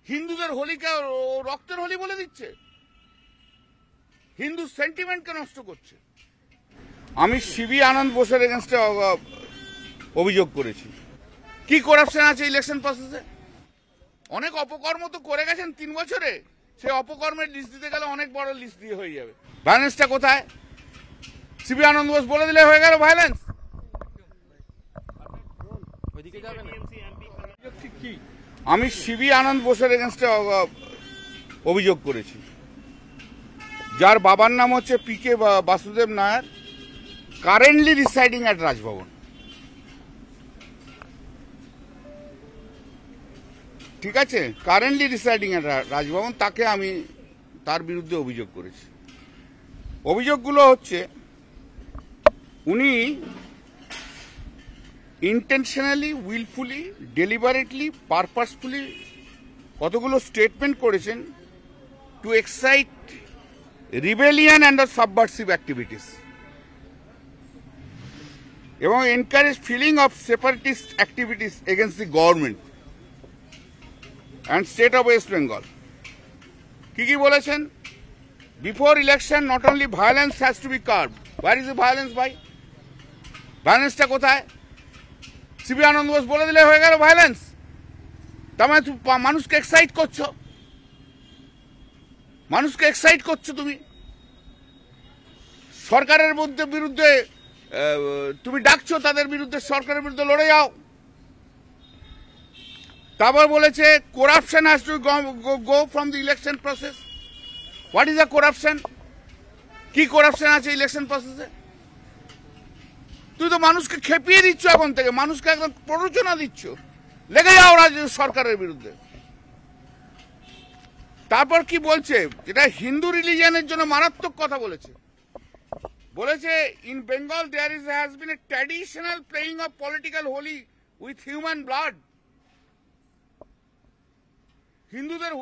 হিন্দুদের হোলিকে রক্তের হোলি বলে দিচ্ছে, হিন্দু সেন্টিমেন্টকে নষ্ট করছে। আমি সিবি আনন্দ বোসের এগেনস্টে অভিযোগ করেছি। কি করাপশন আছে ইলেকশন প্রসেসে? অনেক অপকর্ম তো করে গেছেন 3 বছরে, সেই অপকর্মের লিস্ট দিতে গেলে অনেক বড় লিস্ট দিয়ে হয়ে যাবে। ভায়োলেন্সটা কোথায়? সিবি আনন্দ বোস বলে দিলে হয়ে গেল ভায়োলেন্স। আমি সিবি আনন্দ বোসের এগেনস্টে অভিযোগ করেছি, যার বাবার নাম হচ্ছে PK Basudev Nair, currently residing at Raj Bhavan. ঠিক আছে, কারেন্টলি রিসাইডিং অ্যাট রাজভবন, তাকে আমি তার বিরুদ্ধে অভিযোগ করেছি। অভিযোগগুলো হচ্ছে উনি ইন্টেনশনালি, উইলফুলি, ডেলিবারেটলি, পারপাসফুলি কতগুলো স্টেটমেন্ট করেছেন to excite rebellion and subversive activities এবং encourage feeling of separatist activities against the government and state of West Bengal. কি বলেছেন? Before election not only violence has to be curbed. Where is the violence ভাই? ভায়োলেন্সটা কোথায়? CB আনন্দ বোস বলে দিলে হয়ে গেল ভায়োলেন্স। তার মানে মানুষকে এক্সাইট করছো, মানুষকে এক্সাইট করছো তুমি। সরকারের বিরুদ্ধে তুমি ডাকছো, তাদের বিরুদ্ধে, সরকারের বিরুদ্ধে লড়ে যাও। তারপর বলেছে corruption has to go from the election process. What is the corruption? কি করাপশন আছে ইলেকশন প্রসেসে? তুই তো মানুষকে খেপিয়ে দিচ্ছ, এখন থেকে মানুষকে একদম প্ররোচনা দিচ্ছ, লেগে যাও রাজ্য সরকারের বিরুদ্ধে। তারপর কি বলছে, যেটা হিন্দু রিলিজিয়নের জন্য মারাত্মক কথা বলেছে, বলেছে in Bengal there has been a traditional playing of political Holi with human blood. হিন্দুদের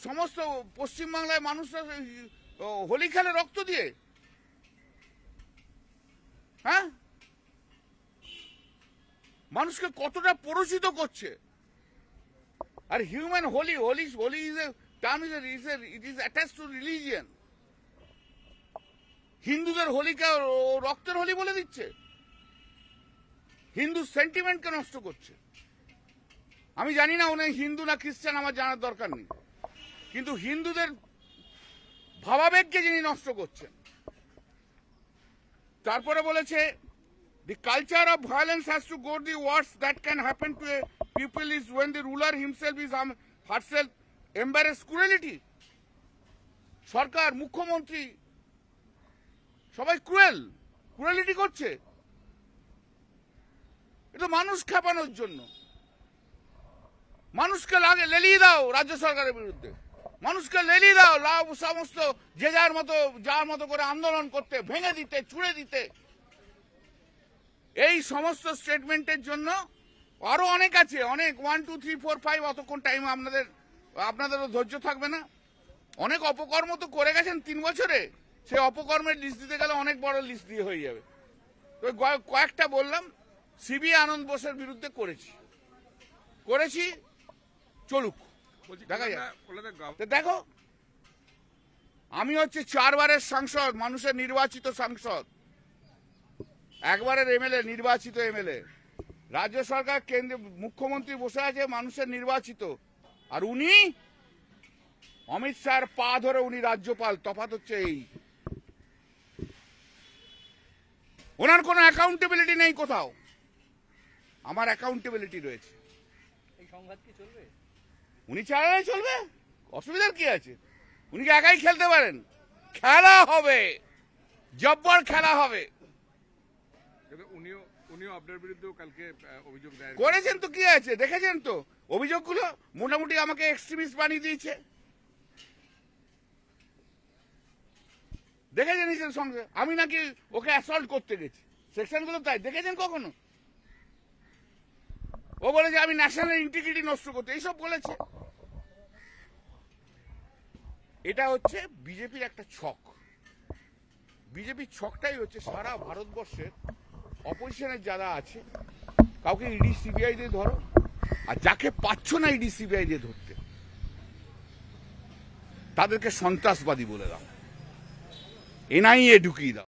সমস্ত পশ্চিমবাংলায় মানুষরা হোলি খেলে রক্ত দিয়ে। হ্যাঁ, মানুষকে কতটা পরিচিত করছে। আর human Holi, Holi is a term, it is attached to religion. হিন্দুদের হোলিকে রক্তের হোলি বলে দিচ্ছে, হিন্দু সেন্টিমেন্টকে নষ্ট করছে। আমি জানি না উনি হিন্দু না খ্রিস্টান, আমার জানার দরকার নেই, কিন্তু হিন্দুদের ভাবাবেগকে যিনি নষ্ট করছেন। তারপরে বলেছে the culture of violence has to go the worst that can happen to a people is when the ruler himself is herself embarrassed cruelty. সরকার, মুখ্যমন্ত্রী সবাই ক্রুয়েলিটি করছে। এটা মানুষ খেপানোর জন্য। মানুষকে লেলিয়ে দাও রাজ্য সরকারের বিরুদ্ধে, মানুষকে লেলিয়ে দাও সমস্ত যে যার মতো করে আন্দোলন করতে, ভেঙে দিতে, ছুড়ে দিতে। এই সমস্ত স্টেটমেন্টের জন্য আরো অনেক আছে, অনেক 1 2 3 4 5, অতক্ষণ টাইম আপনাদেরও ধৈর্য থাকবে না। অনেক অপকর্ম তো করে গেছেন 3 বছরে, সেই অপকর্মের লিস্ট দিতে গেলে অনেক বড় লিস্ট দিয়ে হয়ে যাবে। তো কয়েকটা বললাম, সিবি আনন্দ বোসের বিরুদ্ধে করেছি, চলুক, দেখা যায়। দেখো, আমি হচ্ছে 4 বারের সাংসদ, মানুষের নির্বাচিত সাংসদ, একবারের এমএলএ, নির্বাচিত এমএলএ। রাজ্য সরকার, কেন্দ্রে মুখ্যমন্ত্রী বসে আছে, মানুষের নির্বাচিত। আর উনি অমিত শাহর পা ধরে উনি রাজ্যপাল। তফাৎ হচ্ছে এই, ওনার কোনো অ্যাকাউন্টেবিলিটি নেই কোথাও, আমার অ্যাকাউন্টেবিলিটি রয়েছে। এই সংঘাত কি চলবে? উনি চালালে চলবে, অসুবিধার কি আছে? উনি কি একাই খেলতে পারেন? খেলা হবে, জব্বর খেলা হবে। উনিও আপনার বিরুদ্ধেও কালকে অভিযোগ দায়ের করেছেন, তো কি আছে? দেখেছেন তো অভিযোগগুলো, মোটামুটি আমাকে এক্সট্রিমিস্ট বানিয়ে দিয়েছে। দেখেছেন নিজের সঙ্গে আমি নাকি ওকে অ্যাসল্ট করতে গেছি, সেকশনগুলো তাই দেখেছেন কখনো? ও বলে যে আমি ন্যাশনাল ইন্টিগ্রিটি নষ্ট করতে, এইসব বলেছে। এটা হচ্ছে বিজেপির একটা ছক। বিজেপির ছকটাই হচ্ছে সারা ভারতবর্ষের অপোজিশনের যারা আছে, কাউকে ইডি সিবিআই দিয়ে ধরো, আর যাকে পাচ্ছ না ইডি সিবিআই দিয়ে ধরতে, তাদেরকে সন্ত্রাসবাদী বলে দাও, এনআইএ ঢুকিয়ে দাও।